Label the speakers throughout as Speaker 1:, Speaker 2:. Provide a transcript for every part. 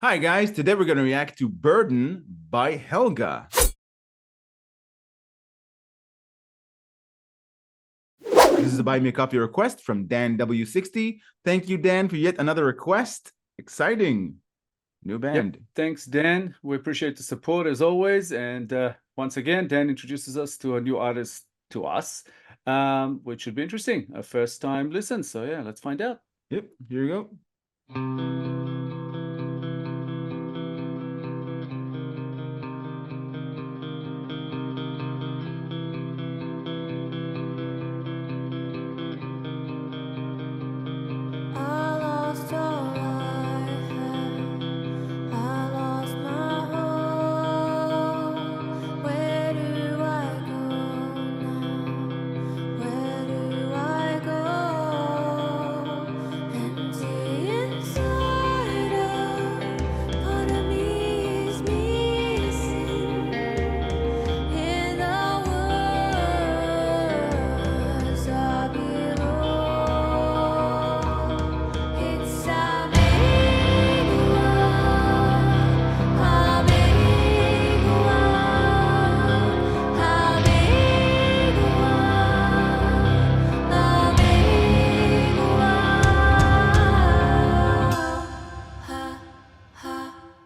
Speaker 1: Hi guys, today we're going to react to Burden by HELGA. This is a buy me a coffee request from Dan W60. Thank you, Dan, for yet another request. Exciting. New band.
Speaker 2: Yep. Thanks, Dan. We appreciate the support as always. And once again, Dan introduces us to a new artist to us, which should be interesting. A first time listen. So yeah, let's find out.
Speaker 1: Yep, here you go.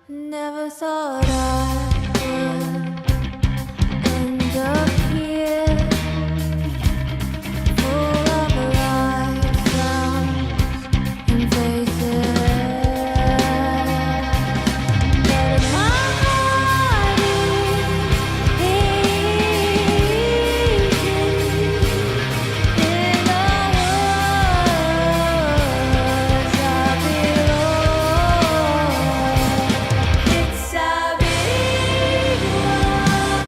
Speaker 3: Never thought I would end up here, full of lights, sounds, and faces. But my heart is aching in the woods I belong.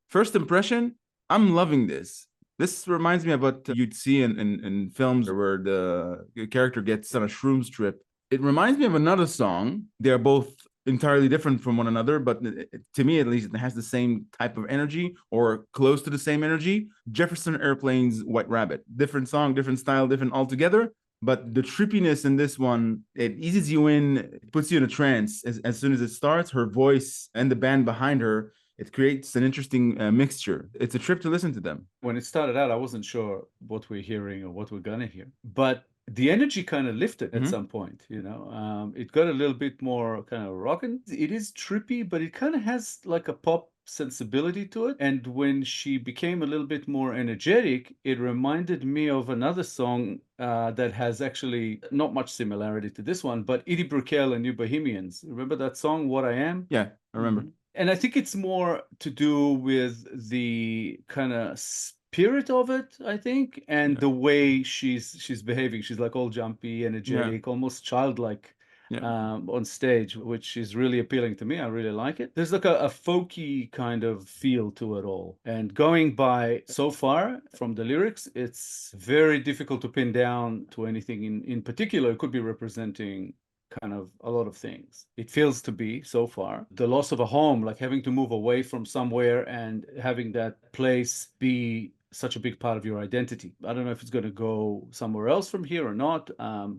Speaker 1: First impression, I'm loving this. This reminds me of what you'd see in films where the character gets on a shrooms trip. It reminds me of another song. They're both entirely different from one another, but to me at least, it has the same type of energy or close to the same energy. Jefferson Airplane's White Rabbit. Different song, different style, different altogether. But the trippiness in this one, it eases you in, it puts you in a trance. As soon as it starts, her voice and the band behind her, it creates an interesting mixture. It's a trip to listen to them.
Speaker 2: When it started out, I wasn't sure what we're hearing or what we're gonna hear, but the energy kind of lifted at some point, you know. It got a little bit more kind of rocking. It is trippy, but it kind of has like a pop sensibility to it. And when she became a little bit more energetic, it reminded me of another song that has actually not much similarity to this one, but Edie Brickell and New Bohemians. Remember that song, What I Am?
Speaker 1: Yeah, I remember.
Speaker 2: And I think it's more to do with the kind of spirit of it, I think, and the way she's behaving. She's like all jumpy, energetic, almost childlike on stage, which is really appealing to me. I really like it. There's like a folky kind of feel to it all. And going by so far from the lyrics, it's very difficult to pin down to anything in particular. It could be representing kind of a lot of things. It feels to be so far the loss of a home, like having to move away from somewhere and having that place be such a big part of your identity. I don't know if it's going to go somewhere else from here or not,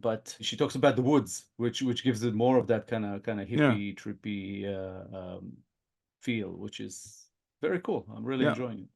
Speaker 2: but she talks about the woods, which gives it more of that kind of hippie, trippy feel, which is very cool. I'm really enjoying it.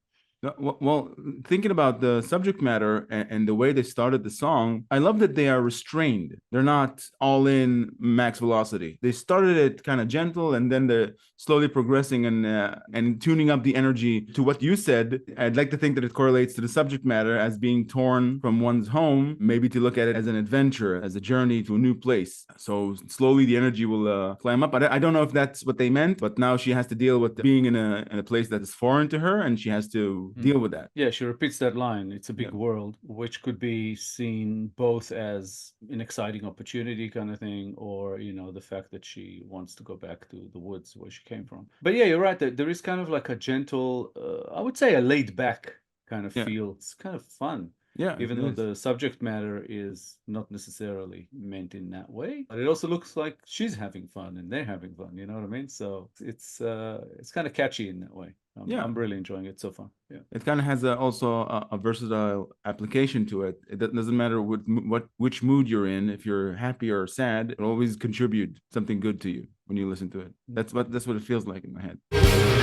Speaker 1: Well, thinking about the subject matter and the way they started the song, I love that they are restrained. They're not all in max velocity. They started it kind of gentle, and then they're slowly progressing and tuning up the energy to what you said. I'd like to think that it correlates to the subject matter as being torn from one's home, maybe to look at it as an adventure, as a journey to a new place. So slowly the energy will climb up. I don't know if that's what they meant, but now she has to deal with being in a place that is foreign to her, and she has to deal with that.
Speaker 2: Yeah, she repeats that line. It's a big world, which could be seen both as an exciting opportunity kind of thing, or, you know, the fact that she wants to go back to the woods where she came from. But yeah, you're right. There is kind of like a gentle, I would say a laid back kind of feel. It's kind of fun.
Speaker 1: Yeah,
Speaker 2: even though the subject matter is not necessarily meant in that way, but it also looks like she's having fun and they're having fun. You know what I mean? So it's kind of catchy in that way.
Speaker 1: Yeah.
Speaker 2: I'm really enjoying it so far. Yeah.
Speaker 1: It kind of has also a versatile application to it. It doesn't matter which mood you're in. If you're happy or sad, it'll always contribute something good to you when you listen to it. That's what it feels like in my head.
Speaker 3: In the words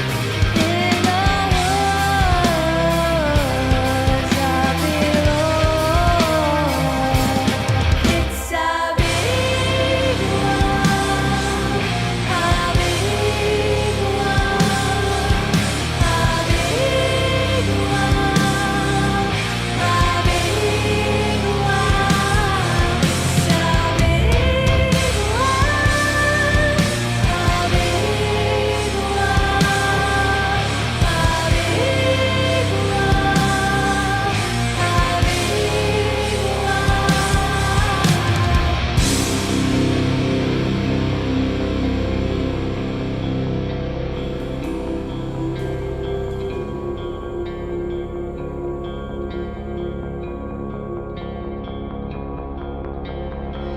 Speaker 3: I belong. It's a big one, a big one, a big one, a big one.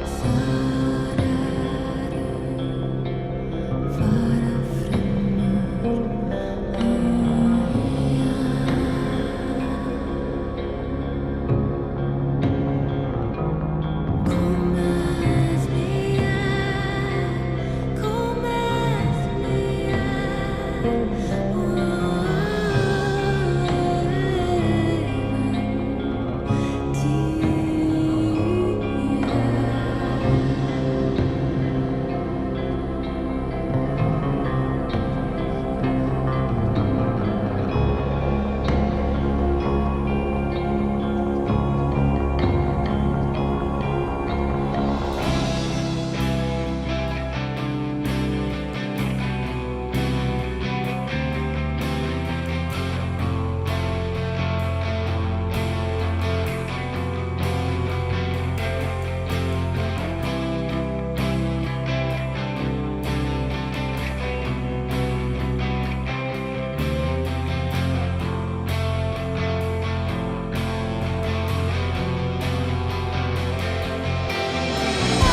Speaker 3: It's a big one, a big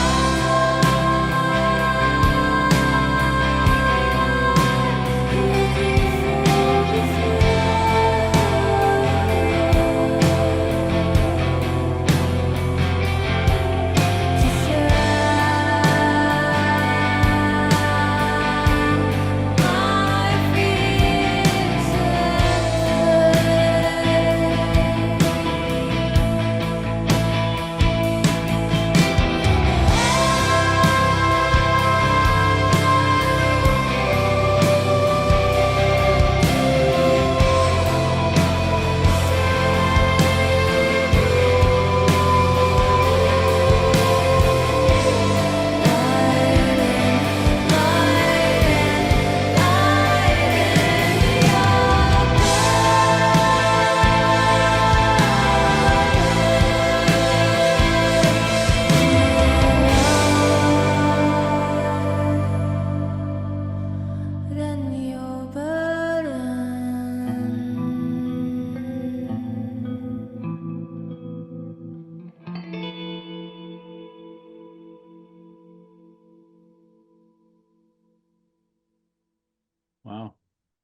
Speaker 2: Wow.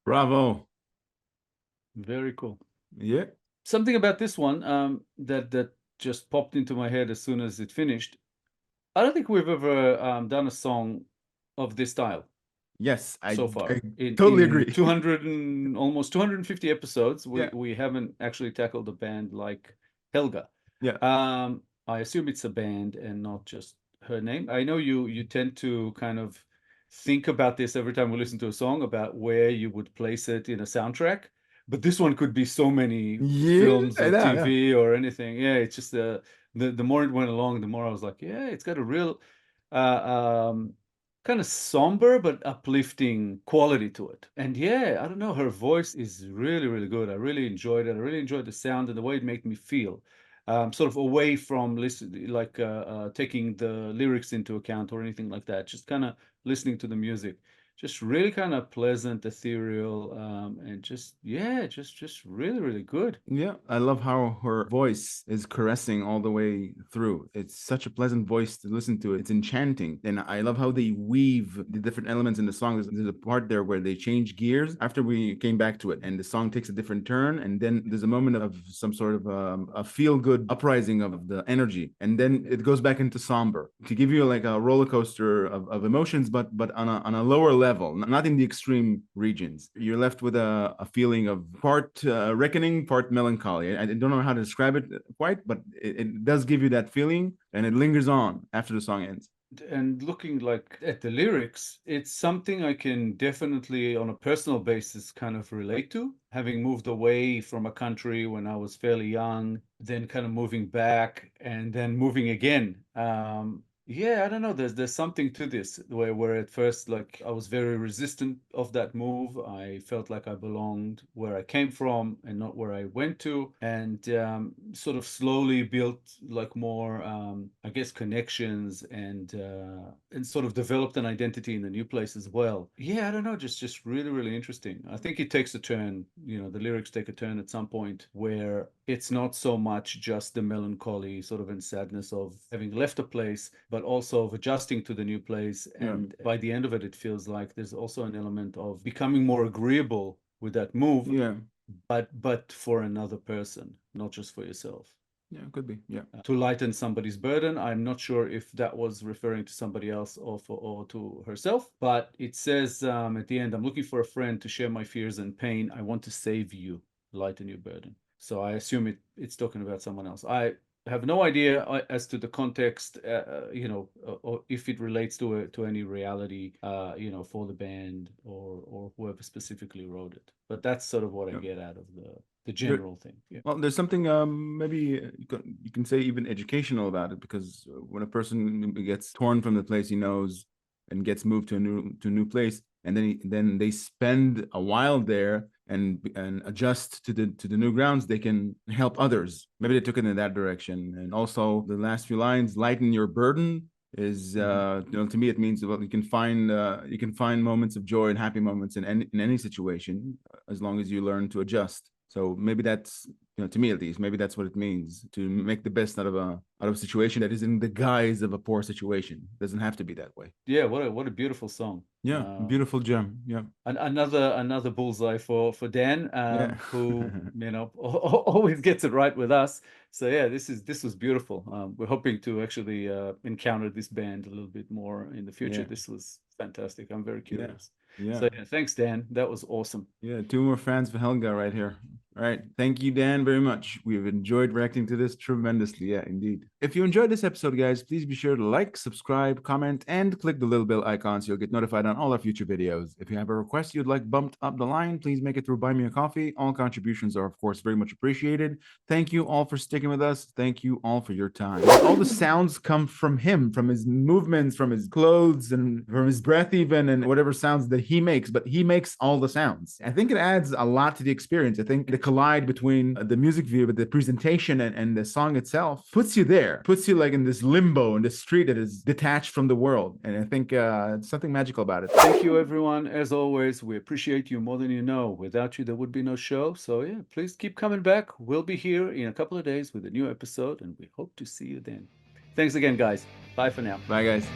Speaker 1: Bravo.
Speaker 2: Very cool.
Speaker 1: Yeah.
Speaker 2: Something about this one that just popped into my head as soon as it finished. I don't think we've ever done a song of this style
Speaker 1: Yes,
Speaker 2: so far.
Speaker 1: I totally agree.
Speaker 2: 200 and almost 250 episodes,
Speaker 1: Yeah.
Speaker 2: we haven't actually tackled a band like HELGA.
Speaker 1: Yeah.
Speaker 2: I assume it's a band and not just her name. I know you tend to kind of think about this every time we listen to a song, about where you would place it in a soundtrack. But this one could be so many films or TV or anything. Yeah, it's just the more it went along, the more I was like, yeah, it's got a real kind of somber but uplifting quality to it. And yeah, I don't know, her voice is really, really good. I really enjoyed it. I really enjoyed the sound and the way it made me feel. Sort of away from taking the lyrics into account or anything like that. Just kind of listening to the music. just really kind of pleasant, ethereal, and just really, really good.
Speaker 1: Yeah, I love how her voice is caressing all the way through. It's such a pleasant voice to listen to. It's enchanting. And I love how they weave the different elements in the song. There's a part there where they change gears after we came back to it, and the song takes a different turn. And then there's a moment of some sort of a feel good uprising of the energy. And then it goes back into somber to give you like a roller coaster of emotions, but on a lower level, not in the extreme regions. You're left with a feeling of part reckoning, part melancholy. I don't know how to describe it quite, but it does give you that feeling, and it lingers on after the song ends.
Speaker 2: And looking like at the lyrics, it's something I can definitely on a personal basis kind of relate to, having moved away from a country when I was fairly young, then kind of moving back and then moving again. Yeah, I don't know. There's something to this where at first, like, I was very resistant of that move. I felt like I belonged where I came from and not where I went to, and sort of slowly built like more, I guess, connections and sort of developed an identity in the new place as well. Yeah, I don't know. Just really, really interesting. I think it takes a turn. You know, the lyrics take a turn at some point where it's not so much just the melancholy sort of and sadness of having left a place, but also of adjusting to the new place. And by the end of it, it feels like there's also an element of becoming more agreeable with that move,
Speaker 1: Yeah,
Speaker 2: but for another person, not just for yourself.
Speaker 1: yeah, could be. Yeah.
Speaker 2: To lighten somebody's burden. I'm not sure if that was referring to somebody else or to herself, but it says at the end, I'm looking for a friend to share my fears and pain. I want to save you, lighten your burden. So I assume it's talking about someone else. I have no idea as to the context, you know, or if it relates to any reality, you know, for the band or whoever specifically wrote it. But that's sort of what I get out of the general thing. Yeah.
Speaker 1: Well, there's something maybe you can say even educational about it, because when a person gets torn from the place he knows and gets moved to a new place, and then they spend a while there and adjust to the new grounds, they can help others. Maybe they took it in that direction. And also the last few lines, lighten your burden, is you know, to me it means, well, you can find moments of joy and happy moments in any situation, as long as you learn to adjust. So maybe that's, you know, to me at least, maybe that's what it means to make the best out of a situation that is in the guise of a poor situation. It doesn't have to be that way.
Speaker 2: Yeah, what a beautiful song.
Speaker 1: Yeah, beautiful gem. Yeah.
Speaker 2: Another bullseye for Dan,
Speaker 1: Yeah.
Speaker 2: who, you know, always gets it right with us. So yeah, this was beautiful. We're hoping to actually encounter this band a little bit more in the future.
Speaker 1: Yeah.
Speaker 2: This was fantastic. I'm very curious.
Speaker 1: Yeah.
Speaker 2: So yeah, thanks, Dan. That was awesome.
Speaker 1: Yeah, 2 more fans for Helga right here. All right. Thank you, Dan, very much. We've enjoyed reacting to this tremendously. Yeah, indeed. If you enjoyed this episode, guys, please be sure to like, subscribe, comment, and click the little bell icon so you'll get notified on all our future videos. If you have a request you'd like bumped up the line, please make it through Buy Me a Coffee. All contributions are, of course, very much appreciated. Thank you all for sticking with us. Thank you all for your time. All the sounds come from him, from his movements, from his clothes, and from his breath even, and whatever sounds that he makes, but he makes all the sounds. I think it adds a lot to the experience. I think the collide between the music video, but the presentation and the song itself puts you there, puts you like in this limbo in the street that is detached from the world. And I think it's something magical about it.
Speaker 2: Thank you, everyone. As always, we appreciate you more than you know. Without you, there would be no show. So yeah, please keep coming back. We'll be here in a couple of days with a new episode, and we hope to see you then. Thanks again, guys. Bye for now.
Speaker 1: Bye, guys.